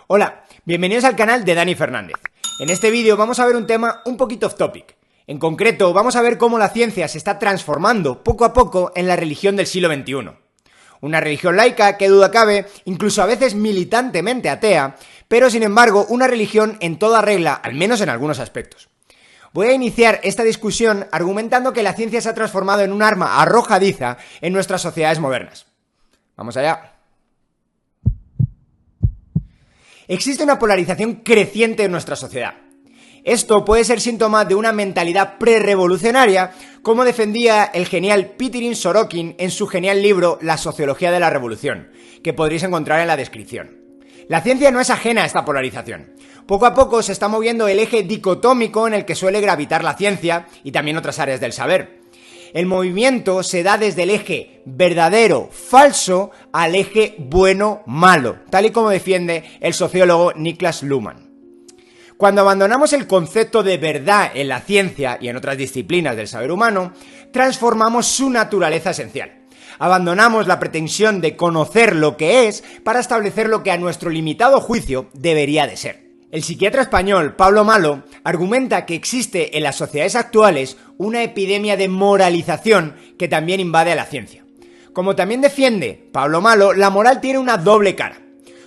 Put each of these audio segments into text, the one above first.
Hola, bienvenidos al canal de Dani Fernández. En este vídeo vamos a ver un tema un poquito off topic. En concreto, vamos a ver cómo la ciencia se está transformando poco a poco en la religión del siglo XXI. Una religión laica, que duda cabe, incluso a veces militantemente atea, pero sin embargo una religión en toda regla, al menos en algunos aspectos. Voy a iniciar esta discusión argumentando que la ciencia se ha transformado en un arma arrojadiza en nuestras sociedades modernas. Vamos allá. Existe una polarización creciente en nuestra sociedad. Esto puede ser síntoma de una mentalidad prerrevolucionaria, como defendía el genial Pitirin Sorokin en su genial libro La sociología de la revolución, que podréis encontrar en la descripción. La ciencia no es ajena a esta polarización. Poco a poco se está moviendo el eje dicotómico en el que suele gravitar la ciencia y también otras áreas del saber. El movimiento se da desde el eje verdadero-falso al eje bueno-malo, tal y como defiende el sociólogo Niklas Luhmann. Cuando abandonamos el concepto de verdad en la ciencia y en otras disciplinas del saber humano, transformamos su naturaleza esencial. Abandonamos la pretensión de conocer lo que es para establecer lo que a nuestro limitado juicio debería de ser. El psiquiatra español Pablo Malo argumenta que existe en las sociedades actuales una epidemia de moralización que también invade a la ciencia. Como también defiende Pablo Malo, la moral tiene una doble cara.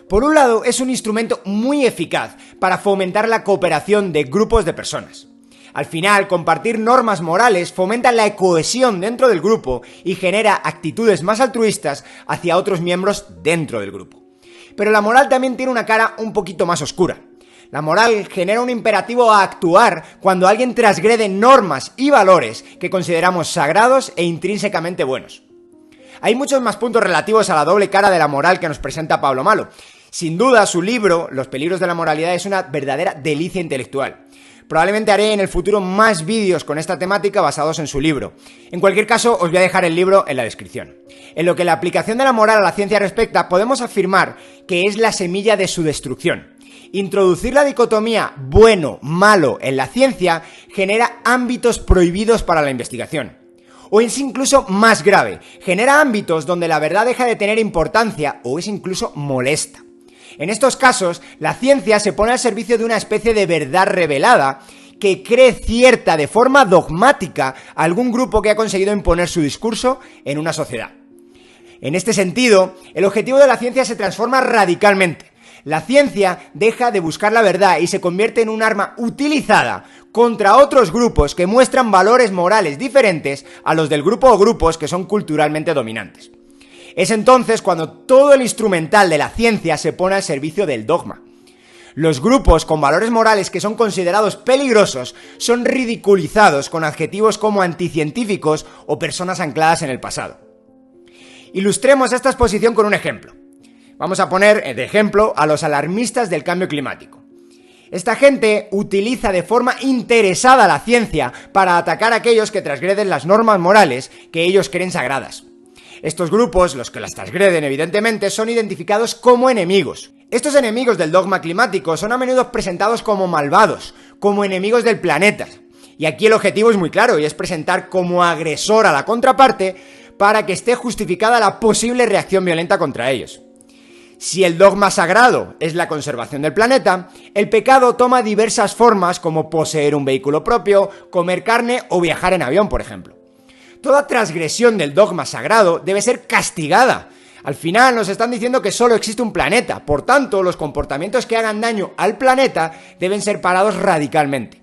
Por un lado, es un instrumento muy eficaz para fomentar la cooperación de grupos de personas. Al final, compartir normas morales fomenta la cohesión dentro del grupo y genera actitudes más altruistas hacia otros miembros dentro del grupo. Pero la moral también tiene una cara un poquito más oscura. La moral genera un imperativo a actuar cuando alguien transgrede normas y valores que consideramos sagrados e intrínsecamente buenos. Hay muchos más puntos relativos a la doble cara de la moral que nos presenta Pablo Malo. Sin duda, su libro, Los peligros de la moralidad, es una verdadera delicia intelectual. Probablemente haré en el futuro más vídeos con esta temática basados en su libro. En cualquier caso, os voy a dejar el libro en la descripción. En lo que la aplicación de la moral a la ciencia respecta, podemos afirmar que es la semilla de su destrucción. Introducir la dicotomía bueno-malo en la ciencia genera ámbitos prohibidos para la investigación. O es incluso más grave, genera ámbitos donde la verdad deja de tener importancia o es incluso molesta. En estos casos, la ciencia se pone al servicio de una especie de verdad revelada que cree cierta de forma dogmática a algún grupo que ha conseguido imponer su discurso en una sociedad. En este sentido, el objetivo de la ciencia se transforma radicalmente. La ciencia deja de buscar la verdad y se convierte en un arma utilizada contra otros grupos que muestran valores morales diferentes a los del grupo o grupos que son culturalmente dominantes. Es entonces cuando todo el instrumental de la ciencia se pone al servicio del dogma. Los grupos con valores morales que son considerados peligrosos son ridiculizados con adjetivos como anticientíficos o personas ancladas en el pasado. Ilustremos esta exposición con un ejemplo. Vamos a poner de ejemplo a los alarmistas del cambio climático. Esta gente utiliza de forma interesada la ciencia para atacar a aquellos que transgreden las normas morales que ellos creen sagradas. Estos grupos, los que las transgreden evidentemente, son identificados como enemigos. Estos enemigos del dogma climático son a menudo presentados como malvados, como enemigos del planeta. Y aquí el objetivo es muy claro y es presentar como agresor a la contraparte para que esté justificada la posible reacción violenta contra ellos. Si el dogma sagrado es la conservación del planeta, el pecado toma diversas formas como poseer un vehículo propio, comer carne o viajar en avión, por ejemplo. Toda transgresión del dogma sagrado debe ser castigada. Al final nos están diciendo que solo existe un planeta, por tanto, los comportamientos que hagan daño al planeta deben ser parados radicalmente.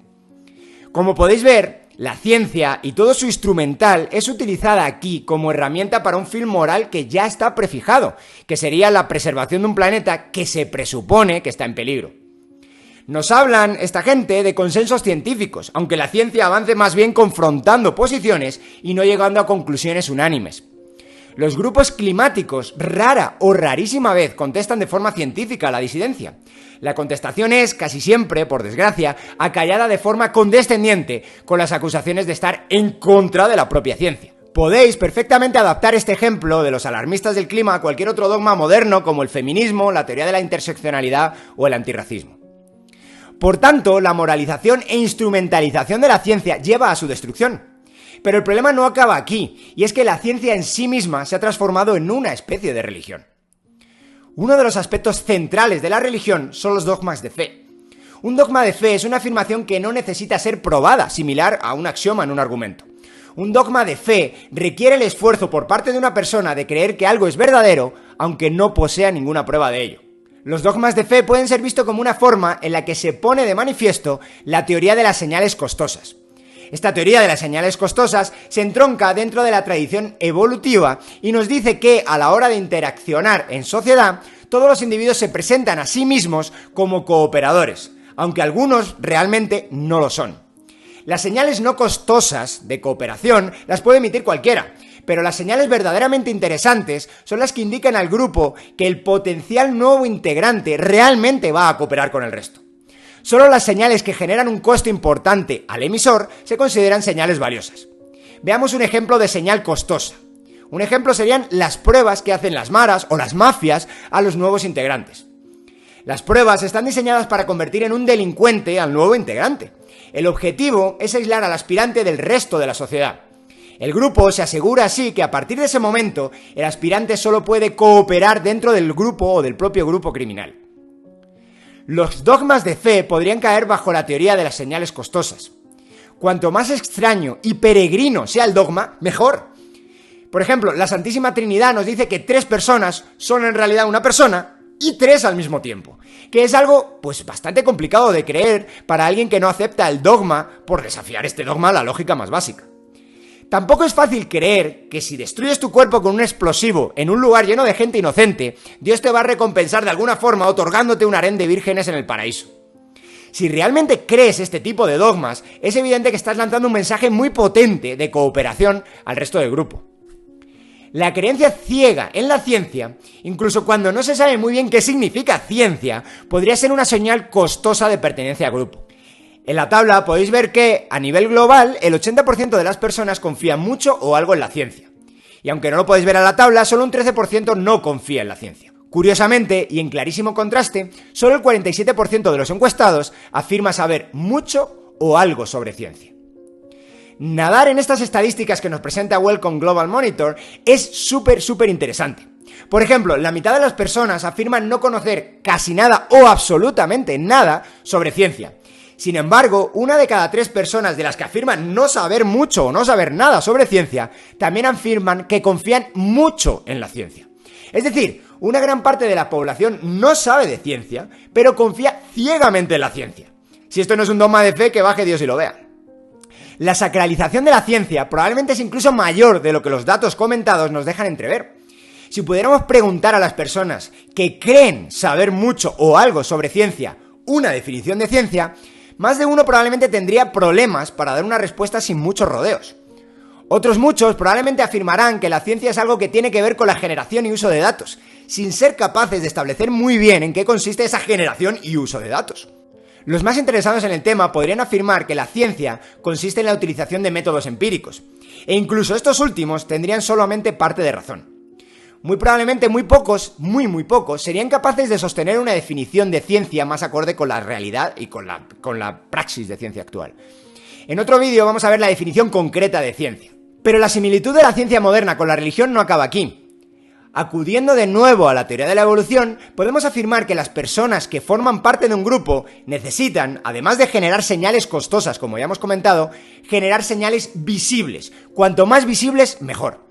Como podéis ver, la ciencia y todo su instrumental es utilizada aquí como herramienta para un fin moral que ya está prefijado, que sería la preservación de un planeta que se presupone que está en peligro. Nos hablan, esta gente, de consensos científicos, aunque la ciencia avance más bien confrontando posiciones y no llegando a conclusiones unánimes. Los grupos climáticos rara o rarísima vez contestan de forma científica a la disidencia. La contestación es, casi siempre, por desgracia, acallada de forma condescendiente, con las acusaciones de estar en contra de la propia ciencia. Podéis perfectamente adaptar este ejemplo de los alarmistas del clima a cualquier otro dogma moderno como el feminismo, la teoría de la interseccionalidad o el antirracismo. Por tanto, la moralización e instrumentalización de la ciencia lleva a su destrucción. Pero el problema no acaba aquí, y es que la ciencia en sí misma se ha transformado en una especie de religión. Uno de los aspectos centrales de la religión son los dogmas de fe. Un dogma de fe es una afirmación que no necesita ser probada, similar a un axioma en un argumento. Un dogma de fe requiere el esfuerzo por parte de una persona de creer que algo es verdadero, aunque no posea ninguna prueba de ello. Los dogmas de fe pueden ser vistos como una forma en la que se pone de manifiesto la teoría de las señales costosas. Esta teoría de las señales costosas se entronca dentro de la tradición evolutiva y nos dice que a la hora de interaccionar en sociedad, todos los individuos se presentan a sí mismos como cooperadores, aunque algunos realmente no lo son. Las señales no costosas de cooperación las puede emitir cualquiera, pero las señales verdaderamente interesantes son las que indican al grupo que el potencial nuevo integrante realmente va a cooperar con el resto. Solo las señales que generan un coste importante al emisor se consideran señales valiosas. Veamos un ejemplo de señal costosa. Un ejemplo serían las pruebas que hacen las maras o las mafias a los nuevos integrantes. Las pruebas están diseñadas para convertir en un delincuente al nuevo integrante. El objetivo es aislar al aspirante del resto de la sociedad. El grupo se asegura así que a partir de ese momento el aspirante solo puede cooperar dentro del grupo o del propio grupo criminal. Los dogmas de fe podrían caer bajo la teoría de las señales costosas. Cuanto más extraño y peregrino sea el dogma, mejor. Por ejemplo, la Santísima Trinidad nos dice que 3 personas son en realidad una persona y 3 al mismo tiempo, que es algo bastante complicado de creer para alguien que no acepta el dogma por desafiar este dogma a la lógica más básica. Tampoco es fácil creer que si destruyes tu cuerpo con un explosivo en un lugar lleno de gente inocente, Dios te va a recompensar de alguna forma otorgándote un harén de vírgenes en el paraíso. Si realmente crees este tipo de dogmas, es evidente que estás lanzando un mensaje muy potente de cooperación al resto del grupo. La creencia ciega en la ciencia, incluso cuando no se sabe muy bien qué significa ciencia, podría ser una señal costosa de pertenencia al grupo. En la tabla podéis ver que, a nivel global, el 80% de las personas confía mucho o algo en la ciencia. Y aunque no lo podéis ver en la tabla, solo un 13% no confía en la ciencia. Curiosamente, y en clarísimo contraste, solo el 47% de los encuestados afirma saber mucho o algo sobre ciencia. Nadar en estas estadísticas que nos presenta Wellcome Global Monitor es súper interesante. Por ejemplo, la mitad de las personas afirman no conocer casi nada o absolutamente nada sobre ciencia. Sin embargo, 1 de cada 3 personas de las que afirman no saber mucho o no saber nada sobre ciencia, también afirman que confían mucho en la ciencia. Es decir, una gran parte de la población no sabe de ciencia, pero confía ciegamente en la ciencia. Si esto no es un dogma de fe, que baje Dios y lo vea. La sacralización de la ciencia probablemente es incluso mayor de lo que los datos comentados nos dejan entrever. Si pudiéramos preguntar a las personas que creen saber mucho o algo sobre ciencia una definición de ciencia, más de uno probablemente tendría problemas para dar una respuesta sin muchos rodeos. Otros muchos probablemente afirmarán que la ciencia es algo que tiene que ver con la generación y uso de datos, sin ser capaces de establecer muy bien en qué consiste esa generación y uso de datos. Los más interesados en el tema podrían afirmar que la ciencia consiste en la utilización de métodos empíricos, e incluso estos últimos tendrían solamente parte de razón. Muy probablemente muy pocos serían capaces de sostener una definición de ciencia más acorde con la realidad y con la praxis de ciencia actual. En otro vídeo vamos a ver la definición concreta de ciencia. Pero la similitud de la ciencia moderna con la religión no acaba aquí. Acudiendo de nuevo a la teoría de la evolución, podemos afirmar que las personas que forman parte de un grupo necesitan, además de generar señales costosas, como ya hemos comentado, generar señales visibles. Cuanto más visibles, mejor.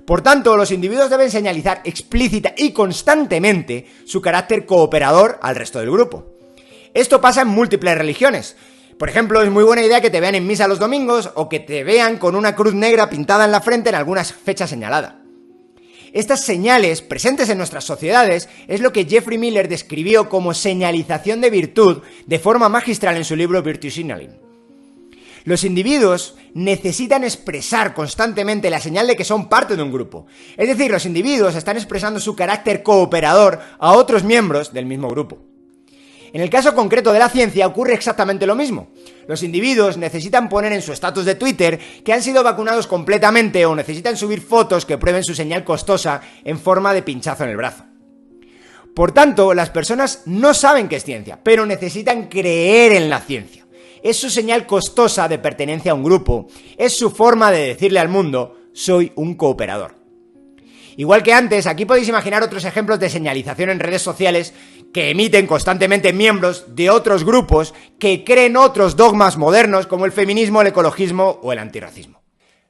Por tanto, los individuos deben señalizar explícita y constantemente su carácter cooperador al resto del grupo. Esto pasa en múltiples religiones. Por ejemplo, es muy buena idea que te vean en misa los domingos o que te vean con una cruz negra pintada en la frente en alguna fecha señalada. Estas señales, presentes en nuestras sociedades, es lo que Jeffrey Miller describió como señalización de virtud de forma magistral en su libro Virtue Signaling. Los individuos necesitan expresar constantemente la señal de que son parte de un grupo. Es decir, los individuos están expresando su carácter cooperador a otros miembros del mismo grupo. En el caso concreto de la ciencia ocurre exactamente lo mismo. Los individuos necesitan poner en su estatus de Twitter que han sido vacunados completamente o necesitan subir fotos que prueben su señal costosa en forma de pinchazo en el brazo. Por tanto, las personas no saben qué es ciencia, pero necesitan creer en la ciencia. Es su señal costosa de pertenencia a un grupo, es su forma de decirle al mundo, soy un cooperador. Igual que antes, aquí podéis imaginar otros ejemplos de señalización en redes sociales que emiten constantemente miembros de otros grupos que creen otros dogmas modernos como el feminismo, el ecologismo o el antirracismo.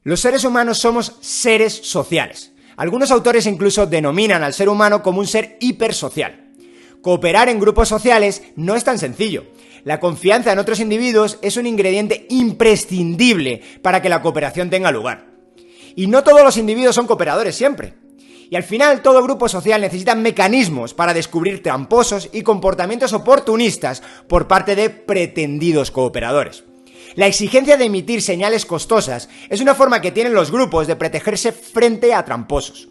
Los seres humanos somos seres sociales. Algunos autores incluso denominan al ser humano como un ser hipersocial. Cooperar en grupos sociales no es tan sencillo. La confianza en otros individuos es un ingrediente imprescindible para que la cooperación tenga lugar. Y no todos los individuos son cooperadores siempre. Y al final, todo grupo social necesita mecanismos para descubrir tramposos y comportamientos oportunistas por parte de pretendidos cooperadores. La exigencia de emitir señales costosas es una forma que tienen los grupos de protegerse frente a tramposos.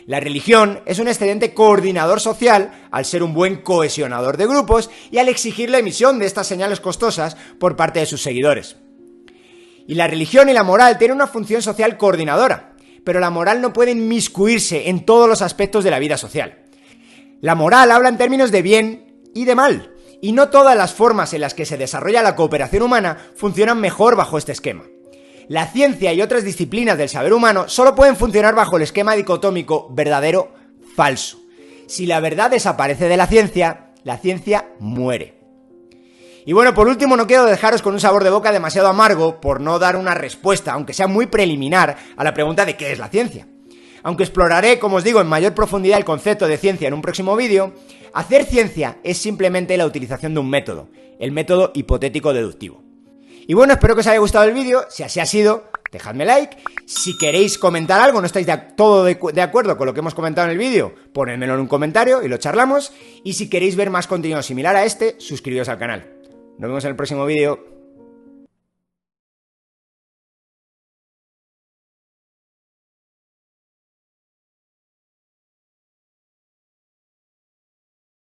La religión es un excelente coordinador social al ser un buen cohesionador de grupos y al exigir la emisión de estas señales costosas por parte de sus seguidores. Y la religión y la moral tienen una función social coordinadora, pero la moral no puede inmiscuirse en todos los aspectos de la vida social. La moral habla en términos de bien y de mal, y no todas las formas en las que se desarrolla la cooperación humana funcionan mejor bajo este esquema. La ciencia y otras disciplinas del saber humano solo pueden funcionar bajo el esquema dicotómico verdadero-falso. Si la verdad desaparece de la ciencia muere. Y bueno, por último, no quiero dejaros con un sabor de boca demasiado amargo por no dar una respuesta, aunque sea muy preliminar, a la pregunta de qué es la ciencia. Aunque exploraré, como os digo, en mayor profundidad el concepto de ciencia en un próximo vídeo, hacer ciencia es simplemente la utilización de un método, el método hipotético deductivo. Y bueno, espero que os haya gustado el vídeo. Si así ha sido, dejadme like. Si queréis comentar algo, no estáis de acuerdo con lo que hemos comentado en el vídeo, ponedmelo en un comentario y lo charlamos. Y si queréis ver más contenido similar a este, suscribiros al canal. Nos vemos en el próximo vídeo.